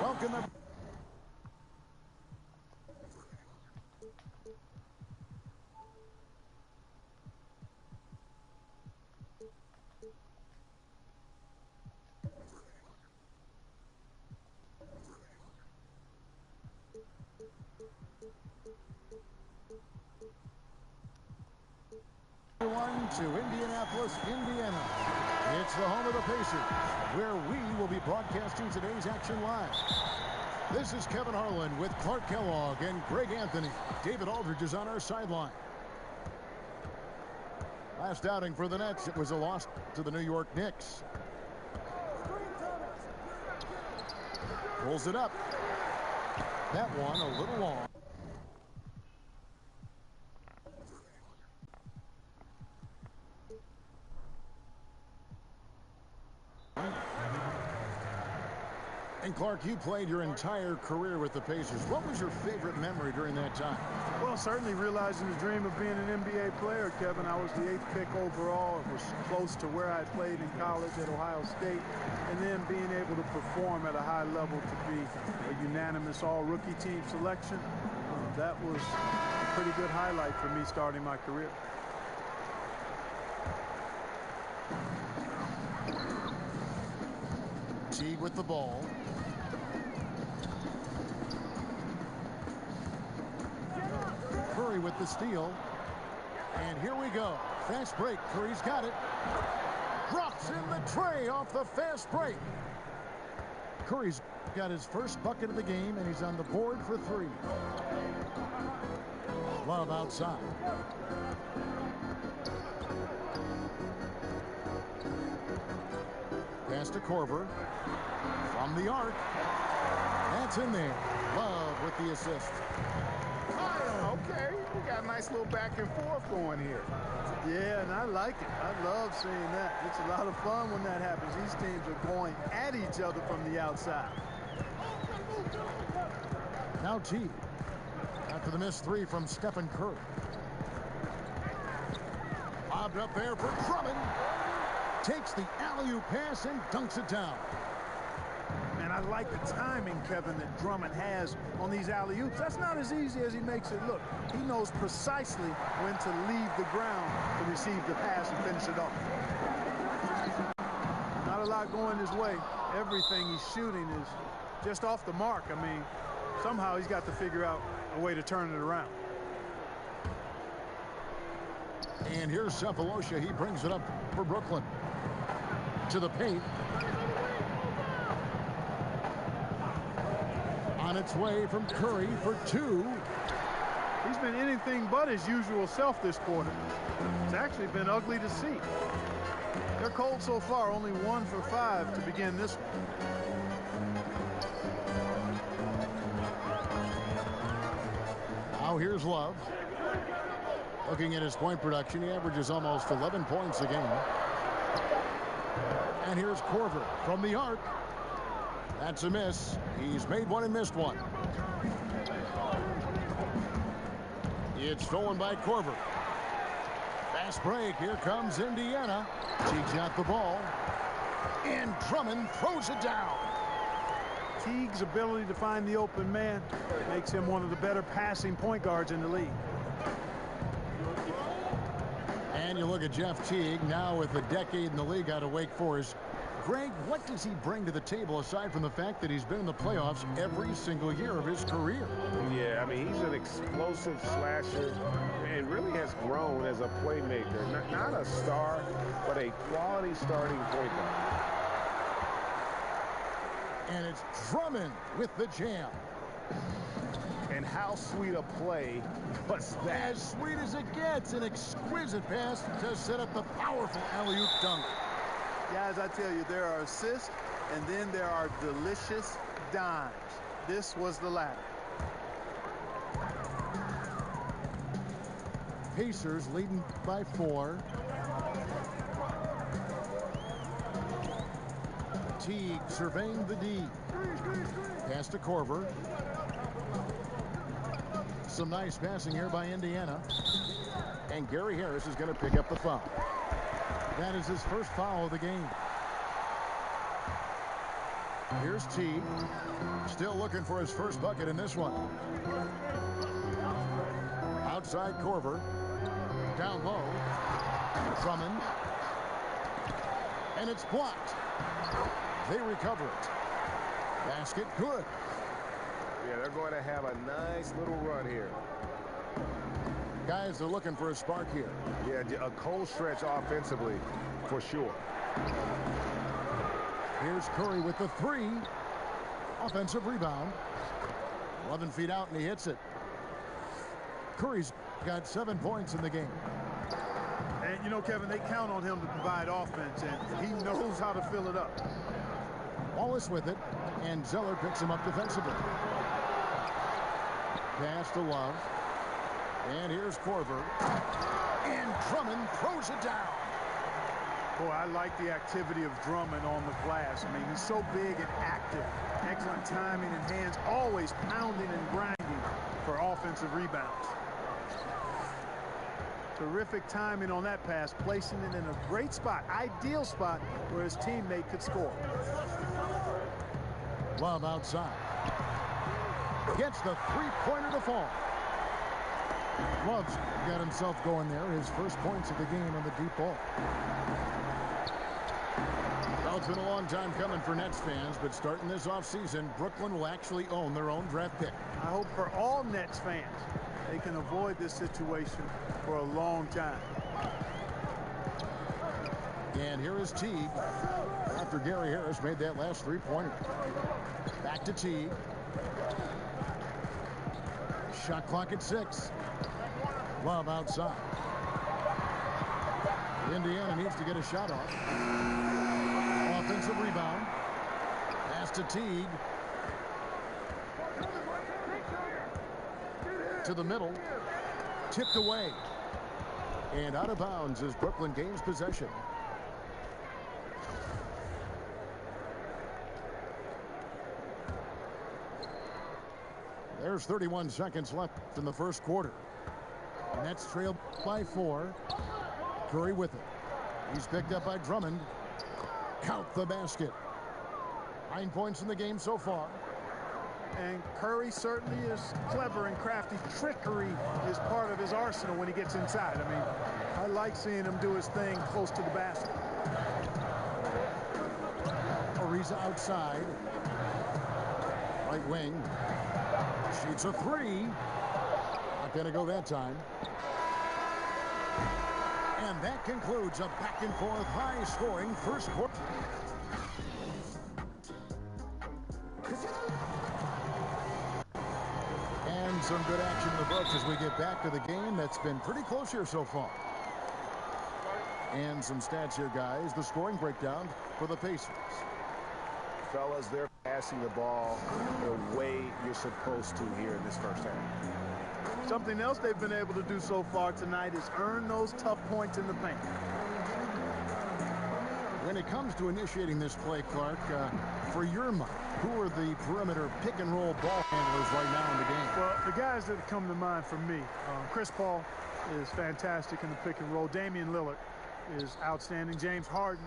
Welcome them. To Indianapolis, Indiana. It's the home of the Pacers, where we will be broadcasting today's action live. This is Kevin Harlan with Clark Kellogg and Greg Anthony. David Aldridge is on our sideline. Last outing for the Nets, it was a loss to the New York Knicks. Pulls it up. That one a little long. And Clark, you played your entire career with the Pacers. What was your favorite memory during that time? Well, certainly realizing the dream of being an NBA player, Kevin. I was the 8th pick overall. It was close to where I played in college at Ohio State. And then being able to perform at a high level to be a unanimous all-rookie team selection, that was a pretty good highlight for me starting my career. Teague with the ball. Curry with the steal. And here we go. Fast break. Curry's got it. Drops in the tray off the fast break. Curry's got his first bucket of the game, and he's on the board for 3. Love outside. Pass to Korver. From the arc. That's in there. Love with the assist. Okay, we got a nice little back and forth going here. Yeah, and I like it. I love seeing that. It's a lot of fun when that happens. These teams are going at each other from the outside. Now Teague. After the missed 3 from Stephen Curry. Lobbed up there for Drummond. Takes the alley-oop pass and dunks it down. And I like the timing, Kevin, that Drummond has on these alley-oops. That's not as easy as he makes it look. He knows precisely when to leave the ground to receive the pass and finish it off. Not a lot going his way. Everything he's shooting is just off the mark. I mean, somehow he's got to figure out a way to turn it around. And here's Cephalosha. He brings it up for Brooklyn. To the paint. On its way from Curry for 2. He's been anything but his usual self this quarter. It's actually been ugly to see. They're cold so far, only 1 for 5 to begin this one. Now here's Love. Looking at his point production, he averages almost 11 points a game. And here's Korver from the arc. That's a miss. He's made one and missed one. It's stolen by Korver. Fast break. Here comes Indiana. Teague's got the ball. And Drummond throws it down. Teague's ability to find the open man makes him one of the better passing point guards in the league. And you look at Jeff Teague, now with a decade in the league out of Wake Forest. Greg, what does he bring to the table aside from the fact that he's been in the playoffs every single year of his career? Yeah, I mean, he's an explosive slasher and really has grown as a playmaker. Not a star, but a quality starting point guard. And it's Drummond with the jam. And how sweet a play was that? As sweet as it gets, an exquisite pass to set up the powerful alley-oop dunk. Guys, I tell you, there are assists, and then there are delicious dimes. This was the latter. Pacers leading by 4. Teague surveying the D. Pass to Korver. Some nice passing here by Indiana. And Gary Harris is going to pick up the foul. That is his first foul of the game. Here's Teague. Still looking for his first bucket in this one. Outside Korver. Down low. Drummond. And it's blocked. They recover it. Basket good. Yeah, they're going to have a nice little run here. Guys, they're looking for a spark here. Yeah, a cold stretch offensively, for sure. Here's Curry with the 3. Offensive rebound. 11 feet out, and he hits it. Curry's got 7 points in the game. And, you know, Kevin, they count on him to provide offense, and he knows how to fill it up. Wallace with it, and Zeller picks him up defensively. Pass to Love. And here's Korver. And Drummond throws it down. Boy, I like the activity of Drummond on the glass. I mean, he's so big and active. Excellent timing and hands, always pounding and grinding for offensive rebounds. Terrific timing on that pass, placing it in a great spot, ideal spot where his teammate could score. Love outside. Gets the three-pointer to fall. Love's got himself going there. His first points of the game on the deep ball. Well, it's been a long time coming for Nets fans, but starting this offseason, Brooklyn will actually own their own draft pick. I hope for all Nets fans they can avoid this situation for a long time. And here is Teague after Gary Harris made that last three-pointer. Back to Teague. Shot clock at 6. Love outside. Indiana needs to get a shot off. Offensive rebound. Pass to Teague. To the middle. Tipped away. And out of bounds as Brooklyn gains possession. There's 31 seconds left in the first quarter. Nets trailed by 4. Curry with it. He's picked up by Drummond. Count the basket. 9 points in the game so far. And Curry certainly is clever and crafty. Trickery is part of his arsenal when he gets inside. I mean, I like seeing him do his thing close to the basket. Ariza outside. Right wing. Shoots a 3. Not going to go that time. And that concludes a back-and-forth, high-scoring first quarter. And some good action in the books as we get back to the game that's been pretty close here so far. And some stats here, guys. The scoring breakdown for the Pacers. Fellas, they're passing the ball the way you're supposed to here in this first half. Something else they've been able to do so far tonight is earn those tough points in the paint. When it comes to initiating this play, Clark, for your money, who are the perimeter pick-and-roll ball handlers right now in the game? Well, the guys that come to mind for me, Chris Paul is fantastic in the pick-and-roll. Damian Lillard is outstanding. James Harden.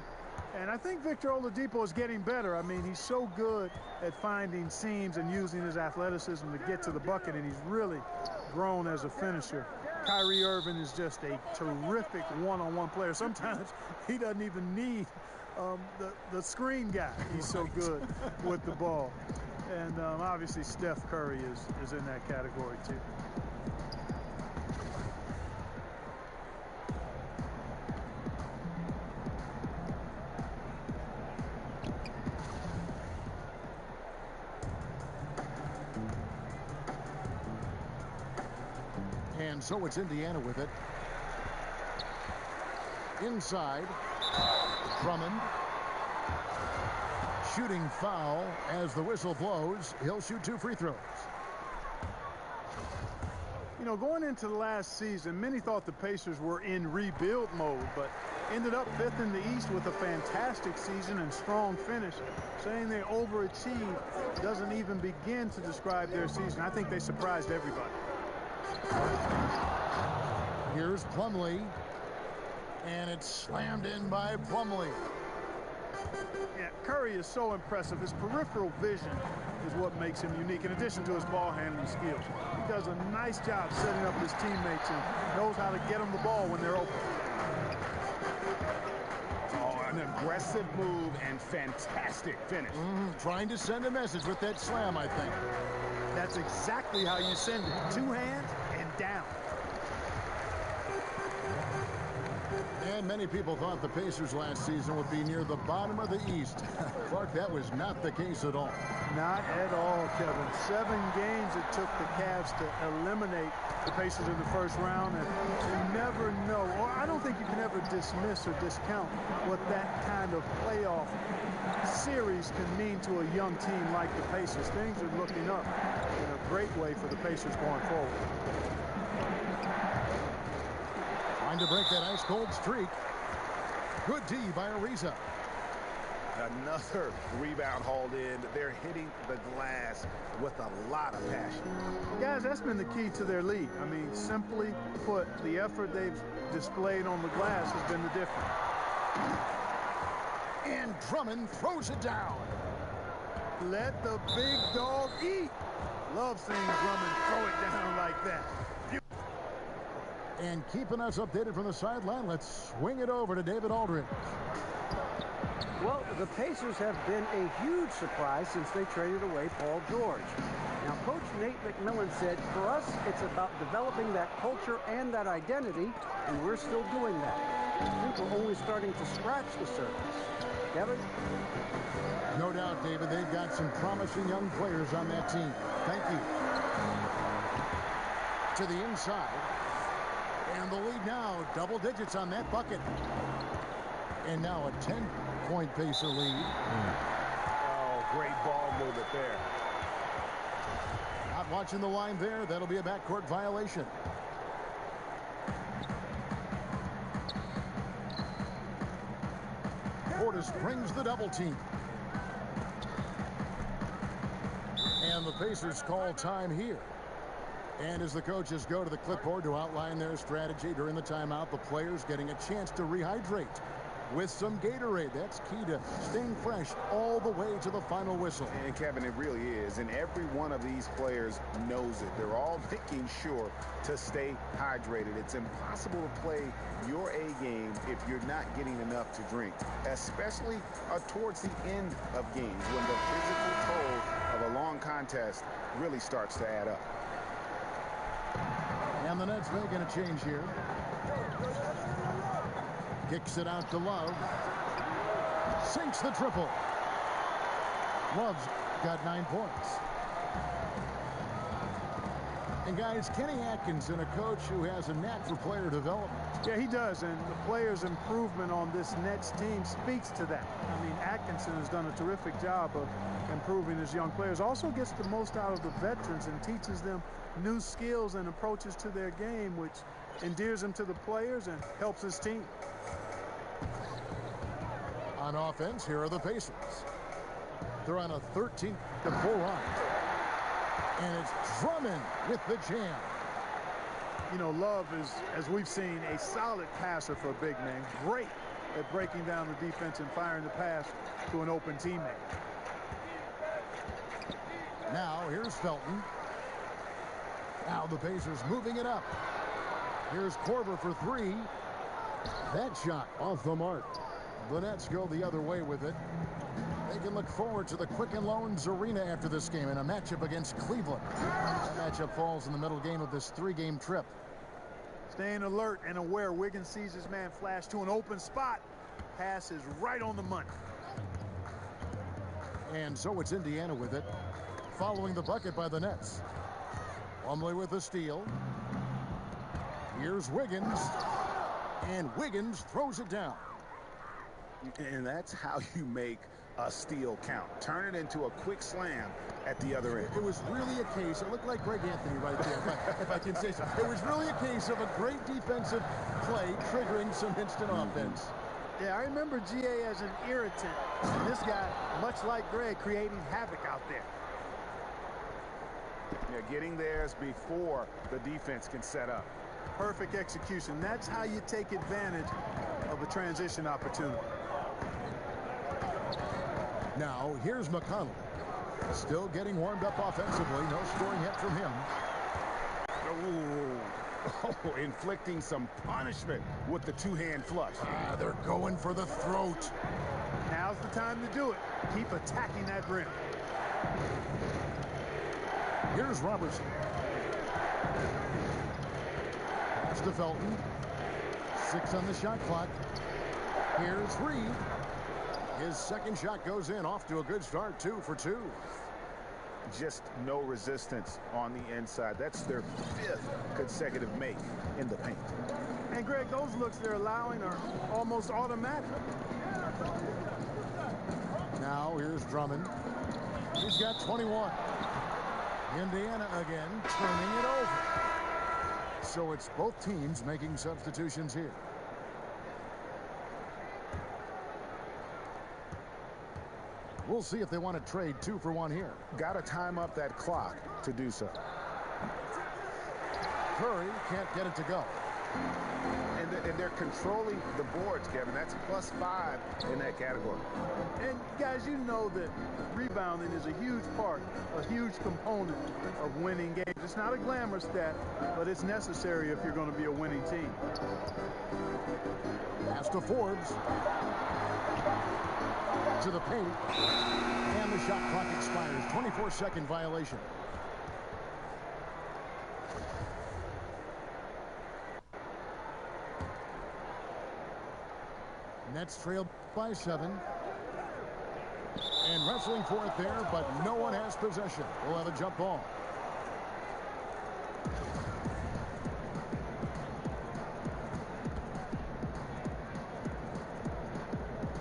And I think Victor Oladipo is getting better. I mean, he's so good at finding seams and using his athleticism to get to the bucket, and he's really grown as a finisher. Kyrie Irving is just a terrific one-on-one player. Sometimes he doesn't even need The screen guy. He's so good with the ball. And obviously Steph Curry is in that category too. And so it's Indiana with it. Inside. Drummond. Shooting foul as the whistle blows. He'll shoot 2 free throws. You know, going into the last season, many thought the Pacers were in rebuild mode, but ended up 5th in the East with a fantastic season and strong finish. Saying they overachieved doesn't even begin to describe their season. I think they surprised everybody. Here's Plumlee. And it's slammed in by Plumlee. Yeah, Curry is so impressive. His peripheral vision is what makes him unique, in addition to his ball handling skills. He does a nice job setting up his teammates and knows how to get them the ball when they're open. Oh, an aggressive move and fantastic finish. Trying to send a message with that slam, I think. That's exactly how you send it. 2 hands and down. And many people thought the Pacers last season would be near the bottom of the East. Clark, that was not the case at all. Not at all, Kevin. 7 games it took the Cavs to eliminate the Pacers in the first round, and you never know, or I don't think you can ever dismiss or discount what that kind of playoff series can mean to a young team like the Pacers. Things are looking up in a great way for the Pacers going forward. Trying to break that ice-cold streak. Good D by Ariza. Another rebound hauled in. They're hitting the glass with a lot of passion. Guys, that's been the key to their lead. I mean, simply put, the effort they've displayed on the glass has been the difference. And Drummond throws it down. Let the big dog eat. Love seeing Drummond throw it down like that. And keeping us updated from the sideline, let's swing it over to David Aldridge. Well, the Pacers have been a huge surprise since they traded away Paul George. Now, Coach Nate McMillan said, for us, it's about developing that culture and that identity, and we're still doing that. I think we're only starting to scratch the surface. Kevin? No doubt, David, they've got some promising young players on that team. Thank you. To the inside. And the lead now, double digits on that bucket. And now a 10-point Pacer lead. Oh, great ball movement there. Not watching the line there. That'll be a backcourt violation. Portis brings the double team. And the Pacers call time here. And as the coaches go to the clipboard to outline their strategy during the timeout, the players getting a chance to rehydrate with some Gatorade. That's key to staying fresh all the way to the final whistle. And Kevin, it really is. And every one of these players knows it. They're all making sure to stay hydrated. It's impossible to play your A game if you're not getting enough to drink, especially towards the end of games when the physical toll of a long contest really starts to add up. And the Nets making a change here. Kicks it out to Love. Sinks the triple. Love's got 9 points. And guys, Kenny Atkinson, a coach who has a knack for player development. Yeah, he does, and the players' improvement on this Nets team speaks to that. I mean, Atkinson has done a terrific job of improving his young players. Also gets the most out of the veterans and teaches them new skills and approaches to their game, which endears them to the players and helps his team. On offense, here are the Pacers. They're on a 13-4 run. And it's Drummond with the jam. You know, Love is, as we've seen, a solid passer for a big man. Great at breaking down the defense and firing the pass to an open teammate. Now, here's Felton. Now the Pacers moving it up. Here's Korver for 3. That shot off the mark. The Nets go the other way with it. They can look forward to the Quicken Loans Arena after this game in a matchup against Cleveland. That matchup falls in the middle game of this three-game trip. Staying alert and aware, Wiggins sees his man flash to an open spot. Pass is right on the money. And so it's Indiana with it, following the bucket by the Nets. Plumlee with the steal. Here's Wiggins, and Wiggins throws it down. And that's how you make a steal count. Turn it into a quick slam at the other end. It was really a case, it looked like Greg Anthony right there, if I can say so. It was really a case of a great defensive play triggering some instant offense. Yeah, I remember GA as an irritant. And this guy, much like Greg, creating havoc out there. Yeah, getting theirs before the defense can set up. Perfect execution. That's how you take advantage of a transition opportunity. Now, here's McConnell. Still getting warmed up offensively. No scoring yet from him. Oh, inflicting some punishment with the two-hand flush. They're going for the throat. Now's the time to do it. Keep attacking that rim. Here's Robertson. Pass to Felton. 6 on the shot clock. Here's Reed. His second shot goes in, off to a good start, 2 for 2. Just no resistance on the inside. That's their 5th consecutive make in the paint. And Greg, those looks they're allowing are almost automatic. Now here's Drummond. He's got 21. Indiana again turning it over. So it's both teams making substitutions here. We'll see if they want to trade 2 for 1 here. Got to time up that clock to do so. Curry can't get it to go. And they're controlling the boards, Kevin. That's +5 in that category. And guys, you know that rebounding is a huge part, a huge component of winning games. It's not a glamour stat, but it's necessary if you're going to be a winning team. Pass to Forbes. To the paint. And the shot clock expires. 24-second violation. Nets trail by 7. And wrestling for it there, but no one has possession. We'll have a jump ball.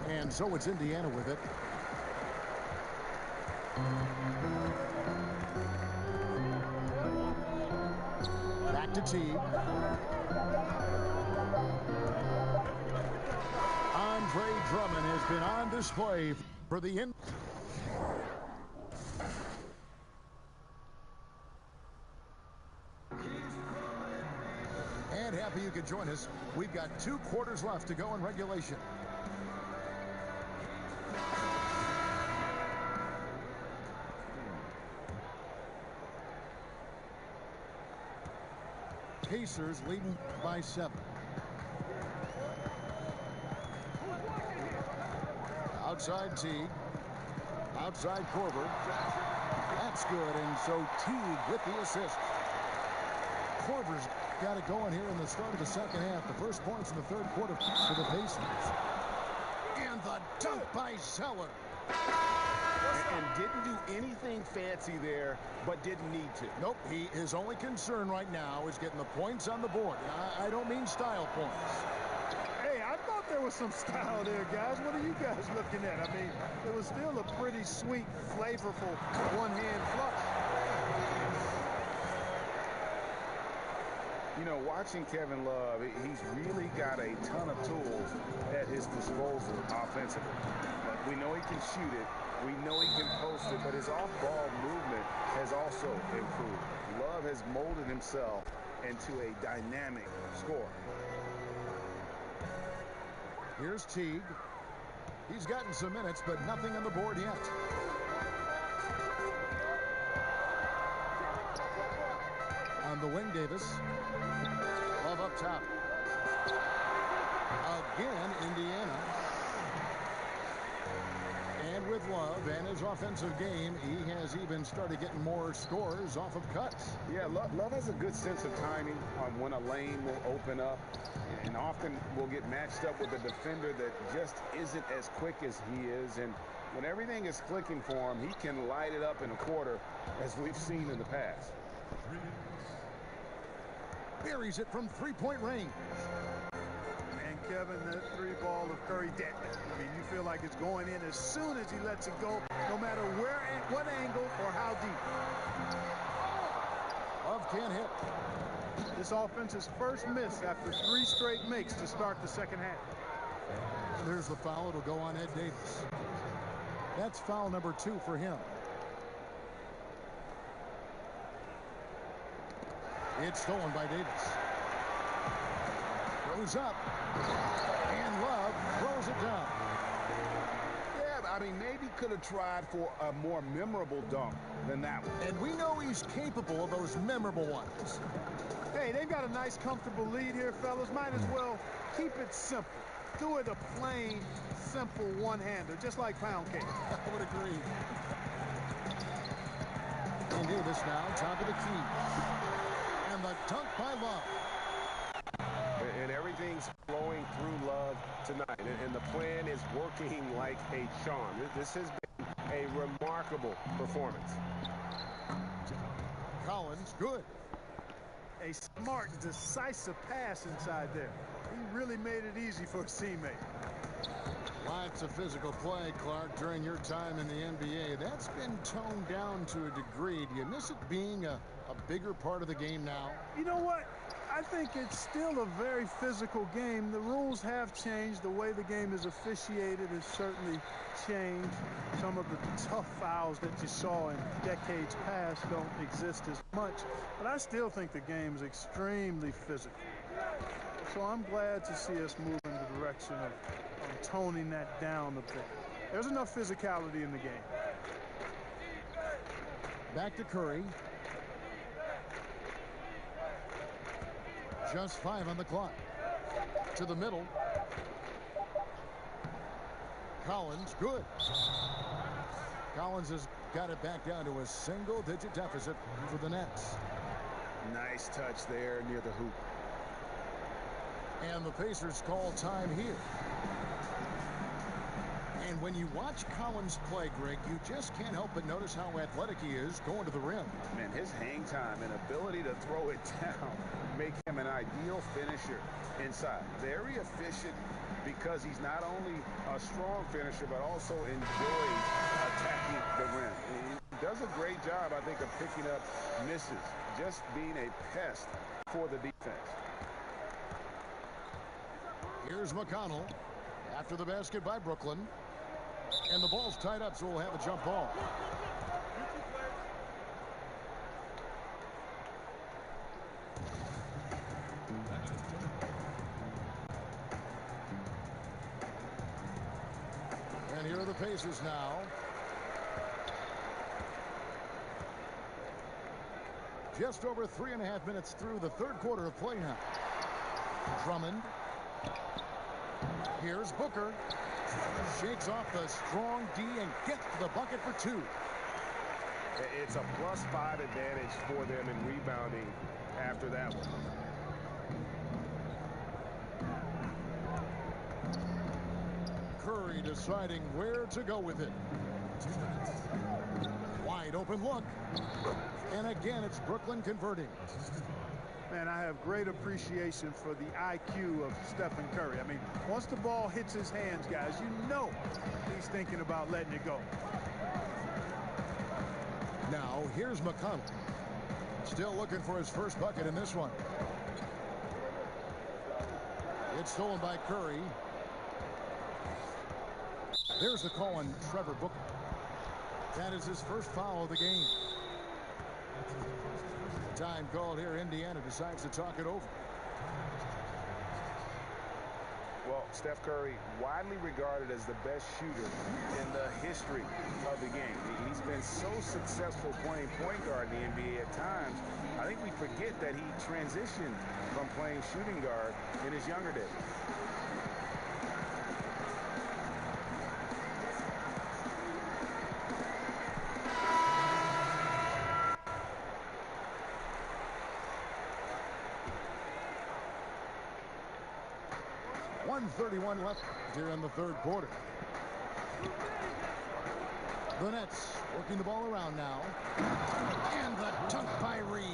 And so it's Indiana with it. Back to Teague. Andre Drummond has been on display for the And happy you could join us. We've got 2 quarters left to go in regulation. Pacers leading by 7. Outside Teague. Outside Korver. That's good, and so Teague with the assist. Korver's got it going here in the start of the second half. The first points in the third quarter for the Pacers. And the dunk by Zeller. And didn't do anything fancy there, but didn't need to. Nope, his only concern right now is getting the points on the board. I don't mean style points. Hey, I thought there was some style there, guys. What are you guys looking at? I mean, it was still a pretty sweet, flavorful one-hand flush. You know, watching Kevin Love, he's really got a ton of tools at his disposal offensively. We know he can shoot it. We know he can post it, but his off-ball movement has also improved. Love has molded himself into a dynamic scorer. Here's Teague. He's gotten some minutes, but nothing on the board yet. On the wing, Davis. Love up top. Again, Indiana. And with Love and his offensive game, he has even started getting more scores off of cuts. Yeah, Love has a good sense of timing on when a lane will open up, and often will get matched up with a defender that just isn't as quick as he is. And when everything is clicking for him, he can light it up in a quarter, as we've seen in the past. Buries it from three-point range. And Kevin, that three ball of Curry dead. I mean, you feel like it's going in as soon as he lets it go, no matter where, what angle, or how deep. Love can't hit. This offense's first miss after 3 straight makes to start the second half. And there's the foul. It'll go on Ed Davis. That's foul number 2 for him. It's stolen by Davis. Goes up. And Love throws it down. Yeah, I mean, maybe could have tried for a more memorable dunk than that one. And we know he's capable of those memorable ones. Hey, they've got a nice, comfortable lead here, fellas. Might as well keep it simple. Do it a plain, simple one-hander, just like pound cake. I would agree. And Davis now, top of the key. And the dunk by Love. And everything's flowing through Love tonight. And the plan is working like a charm. This has been a remarkable performance. Collins, good. A smart, decisive pass inside there. He really made it easy for his teammate. Lots of physical play, Clark, during your time in the NBA. That's been toned down to a degree. Do you miss it being a bigger part of the game now? You know what? I think it's still a very physical game. The rules have changed. The way the game is officiated has certainly changed. Some of the tough fouls that you saw in decades past don't exist as much. But I still think the game is extremely physical. So I'm glad to see us move in the direction of toning that down a bit. There's enough physicality in the game. Back to Curry. Just 5 on the clock. To the middle. Collins, good. Collins has got it back down to a single-digit deficit for the Nets. Nice touch there near the hoop. And the Pacers call time here. And when you watch Collins play, Greg, you just can't help but notice how athletic he is going to the rim. Man, his hang time and ability to throw it down make him an ideal finisher inside. Very efficient because he's not only a strong finisher, but also enjoys attacking the rim. And he does a great job, I think, of picking up misses, just being a pest for the defense. Here's McConnell after the basket by Brooklyn. And the ball's tied up, so we'll have a jump ball. And here are the Pacers now. Just over 3.5 minutes through the third quarter of play now. Drummond. Here's Booker. Shakes off the strong D and gets the bucket for 2. It's a +5 advantage for them in rebounding after that one. Curry deciding where to go with it. Wide open look. And again, it's Brooklyn converting. Man, I have great appreciation for the IQ of Stephen Curry. I mean, once the ball hits his hands, guys, you know he's thinking about letting it go. Now, here's McConnell. Still looking for his first bucket in this one. It's stolen by Curry. There's the call on Trevor Booker. That is his first foul of the game. Time called here. Indiana decides to talk it over. Well, Steph Curry, widely regarded as the best shooter in the history of the game. He's been so successful playing point guard in the NBA at times. I think we forget that he transitioned from playing shooting guard in his younger days. 1:31 left here in the third quarter. The Nets working the ball around now. And the dunk by Reed.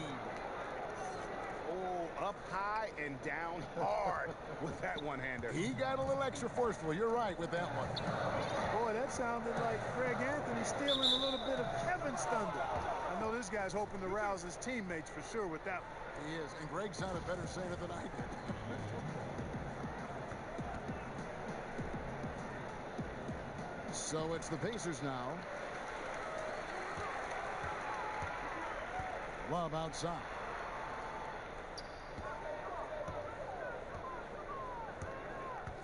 Oh, up high and down hard with that one-hander. He got a little extra forceful. You're right with that one. Boy, that sounded like Greg Anthony stealing a little bit of Kevin's thunder. I know this guy's hoping to rouse his teammates for sure with that one. He is, and Greg sounded better saying it than I did. So it's the Pacers now. Love outside.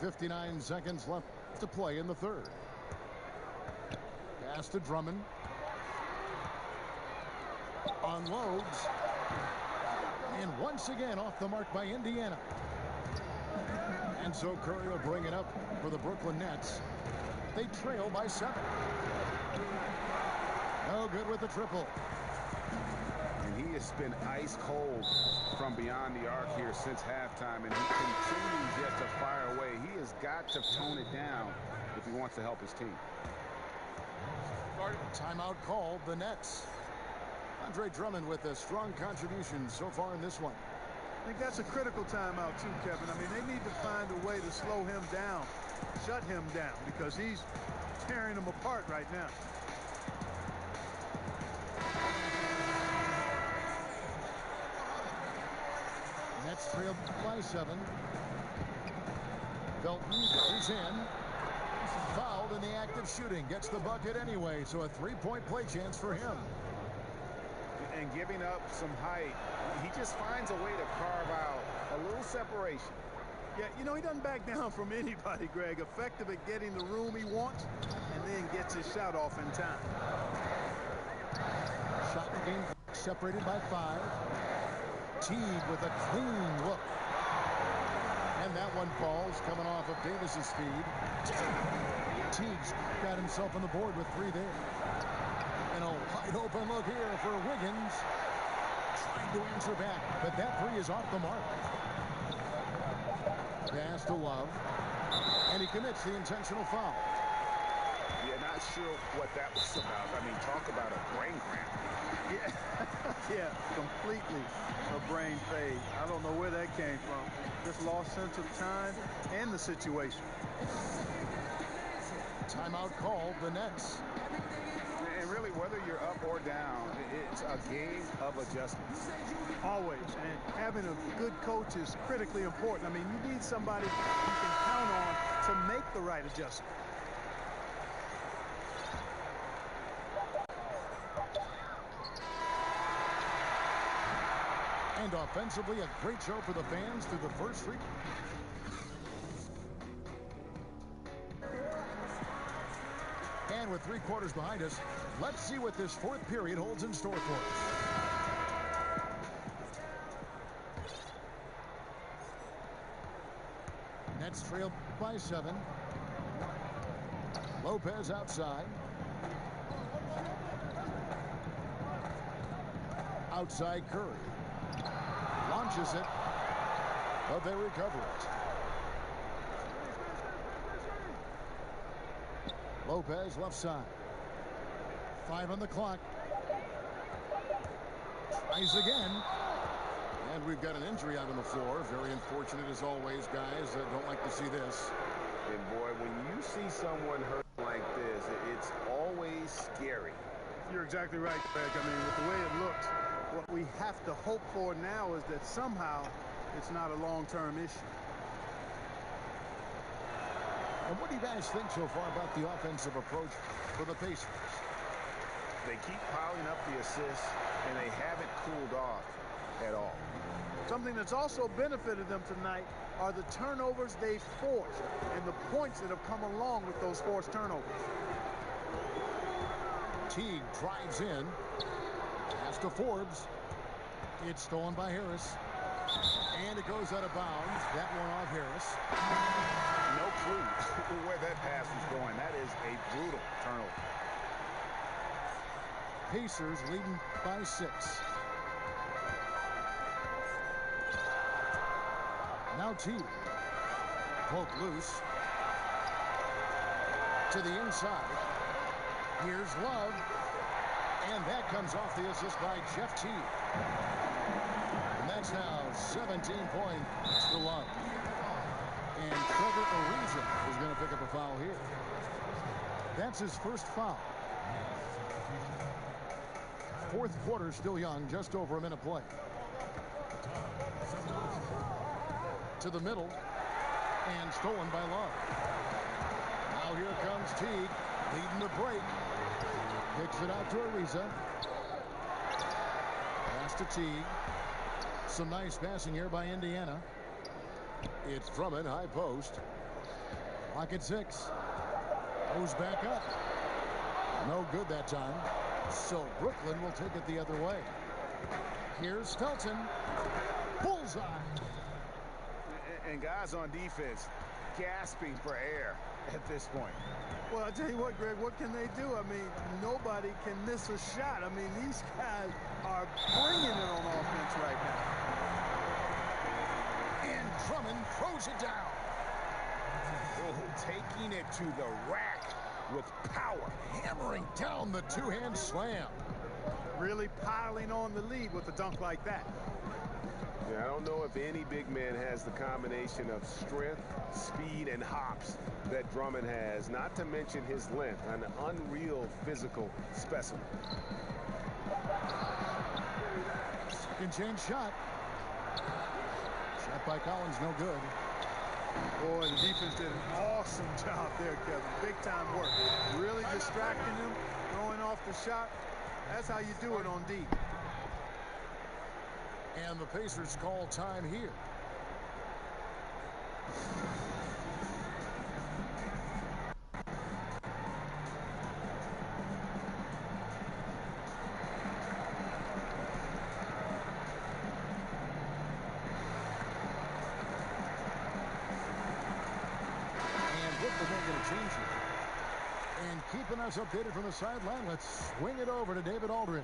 .59 seconds left to play in the third. Pass to Drummond. Unloads. And once again off the mark by Indiana. And so Curry will bring it up for the Brooklyn Nets. They trail by 7. No good with the triple. And he has been ice cold from beyond the arc here since halftime, and he continues just to fire away. He has got to tone it down if he wants to help his team. Timeout called, the Nets. Andre Drummond with a strong contribution so far in this one. I think that's a critical timeout too, Kevin. I mean, they need to find a way to slow him down, shut him down, because he's tearing them apart right now. Nets trailed by 7. Felton goes in. Fouled in the act of shooting. Gets the bucket anyway, so a 3-point play chance for him. And giving up some height, he just finds a way to carve out a little separation. Yeah, you know, he doesn't back down from anybody, Greg. Effective at getting the room he wants, and then gets his shot off in time. Shot game separated by 5. Teague with a clean look. And that one falls coming off of Davis's feed. Teague's got himself on the board with 3 there. And a wide open look here for Wiggins. Trying to answer back, but that 3 is off the mark. Pass to Love. And he commits the intentional foul. Yeah, not sure what that was about. I mean, talk about a brain cramp. Yeah, completely a brain fade. I don't know where that came from. Just lost sense of time and the situation. Timeout called, the Nets. And really, whether you're up or down, it's a game of adjustments. Always. And having a good coach is critically important. I mean, you need somebody you can count on to make the right adjustment. And offensively, a great show for the fans through the first 3. And with 3 quarters behind us, let's see what this 4th period holds in store for us. Nets trailed by 7. Lopez outside. Outside Curry. Launches it, but they recover it. Lopez left side. 5 on the clock. Tries again. And we've got an injury out on the floor. Very unfortunate as always, guys. Don't like to see this. And boy, when you see someone hurt like this, it's always scary. You're exactly right, Greg. I mean, with the way it looks, what we have to hope for now is that somehow it's not a long-term issue. And what do you guys think so far about the offensive approach for the Pacers? They keep piling up the assists, and they haven't cooled off at all. Something that's also benefited them tonight are the turnovers they've forced and the points that have come along with those forced turnovers. Teague drives in. Pass to Forbes. It's stolen by Harris. And it goes out of bounds. That one off Harris. No clue where that pass was going. That is a brutal turnover. Pacers leading by 6. Now Teague. Poked loose. To the inside. Here's Love. And that comes off the assist by Jeff Teague. And that's now 17 points for Love. And Trevor Ariza is going to pick up a foul here. That's his first foul. Fourth quarter still young, just over a minute play. To the middle. And stolen by Love. Now here comes Teague, leading the break. Kicks it out to Ariza. Pass to Teague. Some nice passing here by Indiana. It's Drummond, high post. Clock at 6. Goes back up. No good that time. So Brooklyn will take it the other way. Here's Felton. Bullseye. And guys on defense gasping for air at this point. Well, I tell you what, Greg, what can they do? I mean, nobody can miss a shot. I mean, these guys are bringing it on offense right now. And Drummond throws it down. Oh, taking it to the rack with power. Hammering down the two-hand slam. Really piling on the lead with a dunk like that. Yeah, I don't know if any big man has the combination of strength, speed, and hops that Drummond has, not to mention his length, an unreal physical specimen. Second chance shot. Shot by Collins, no good. Boy, the defense did an awesome job there, Kevin. Big time work. Really distracting him, throwing off the shot. That's how you do it on D. And the Pacers call time here. And Brooklyn not going to change it. And keeping us updated from the sideline, let's swing it over to David Aldridge.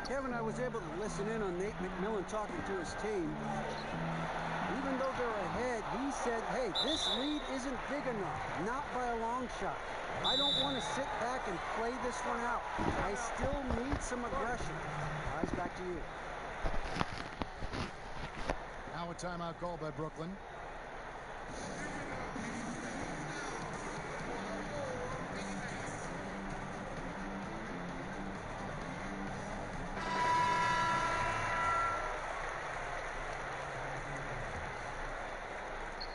Kevin, I was able to listen in on Nate McMillan talking to his team. Even though they're ahead, he said, hey, this lead isn't big enough, not by a long shot. I don't want to sit back and play this one out. I still need some aggression. Guys, back to you. Now a timeout called by Brooklyn.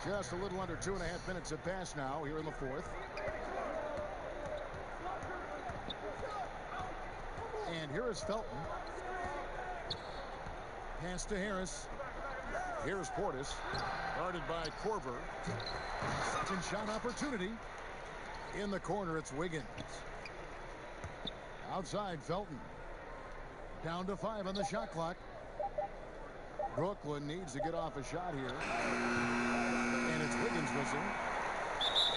Just a little under 2.5 minutes have passed now here in the fourth. And here is Felton. Pass to Harris. Here's Portis. Guarded by Korver. Second shot opportunity. In the corner, it's Wiggins. Outside, Felton. Down to 5 on the shot clock. Brooklyn needs to get off a shot here. And it's Wiggins missing.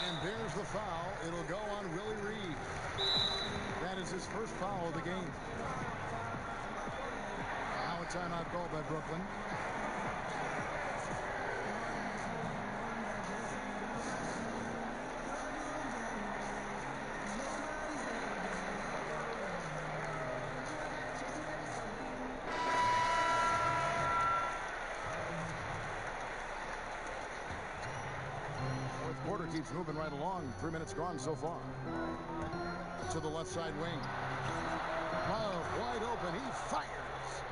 And there's the foul. It'll go on Willie Reed. That is his first foul of the game. Now a timeout called by Brooklyn. Porter keeps moving right along. 3 minutes gone so far. To the left side wing. Love wide open. He fires.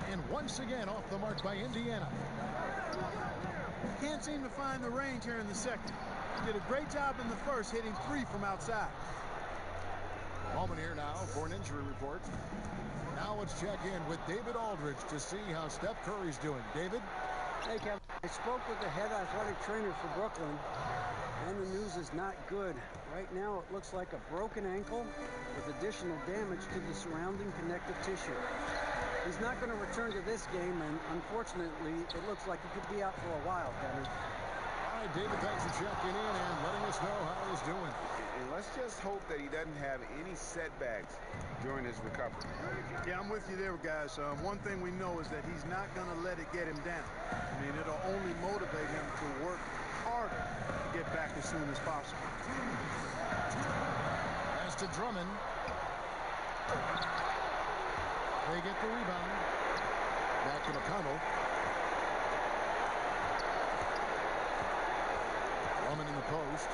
And once again off the mark by Indiana. Can't seem to find the range here in the second. He did a great job in the first, hitting 3 from outside. Moment here now for an injury report. Now let's check in with David Aldridge to see how Steph Curry's doing. David? Hey, Kevin. I spoke with the head athletic trainer for Brooklyn, and the news is not good. Right now, it looks like a broken ankle with additional damage to the surrounding connective tissue. He's not going to return to this game, and unfortunately, it looks like he could be out for a while, Kevin. All right, David, thanks for checking in and letting us know how he's doing. And let's just hope that he doesn't have any setbacks during his recovery. Yeah, I'm with you there, guys. One thing we know is that he's not going to let it get him down. I mean, it'll only motivate him to work harder to get back as soon as possible. Pass to Drummond. They get the rebound. Back to McConnell. Drummond in the post.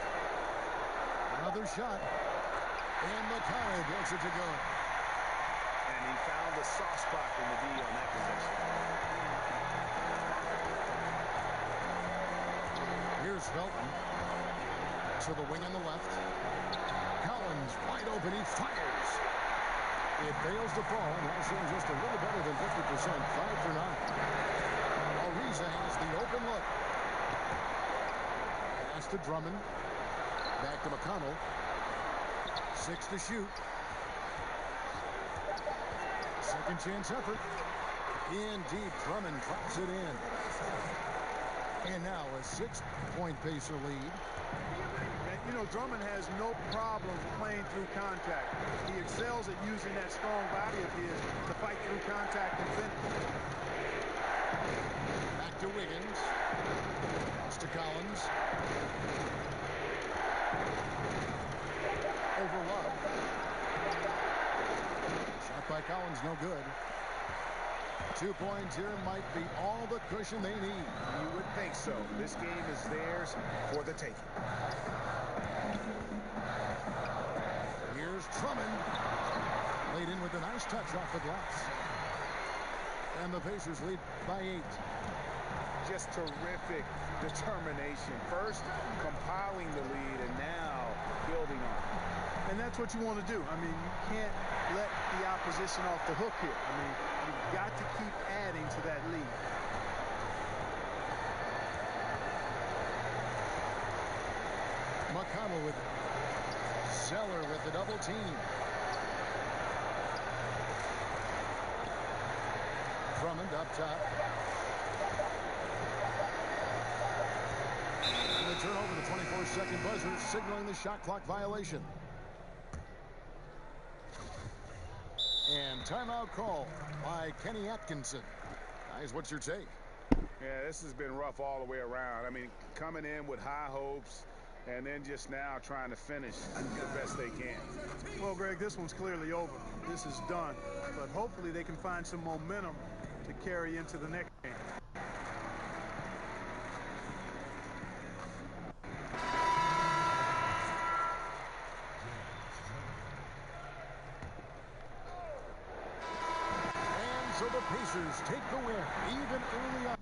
Another shot. And McConnell gets it to go. And he found the soft spot in the D on that possession. Here's Felton. To the wing on the left. Collins wide open. He fires. It fails to fall. Now showing just a little better than 50%. 5 for 9. Ariza has the open look. Pass to Drummond. Back to McConnell. 6 to shoot. Second chance effort. In deep. Drummond drops it in. And now a 6-point Pacer lead. You know, Drummond has no problem playing through contact. He excels at using that strong body of his to fight through contact and finish. Back to Wiggins. Pass to Collins. Over Love. Shot by Collins, no good. 2 points here might be all the cushion they need. You would think so. This game is theirs for the taking. Here's Drummond. Laid in with a nice touch off the glass. And the Pacers lead by 8. Just terrific determination. First, compiling the lead, and now building on it. And that's what you want to do. I mean, you can't let the opposition off the hook here. I mean, you've got to keep adding to that lead. McConnell with it. Zeller with the double team. Drummond up top. And the turnover, the 24-second buzzer, signaling the shot clock violation. And timeout call by Kenny Atkinson. Guys, what's your take? Yeah, this has been rough all the way around. I mean, coming in with high hopes and then just now trying to finish the best they can. Well, Greg, this one's clearly over. This is done. But hopefully they can find some momentum to carry into the next game. And so the Pacers take the win, even early on.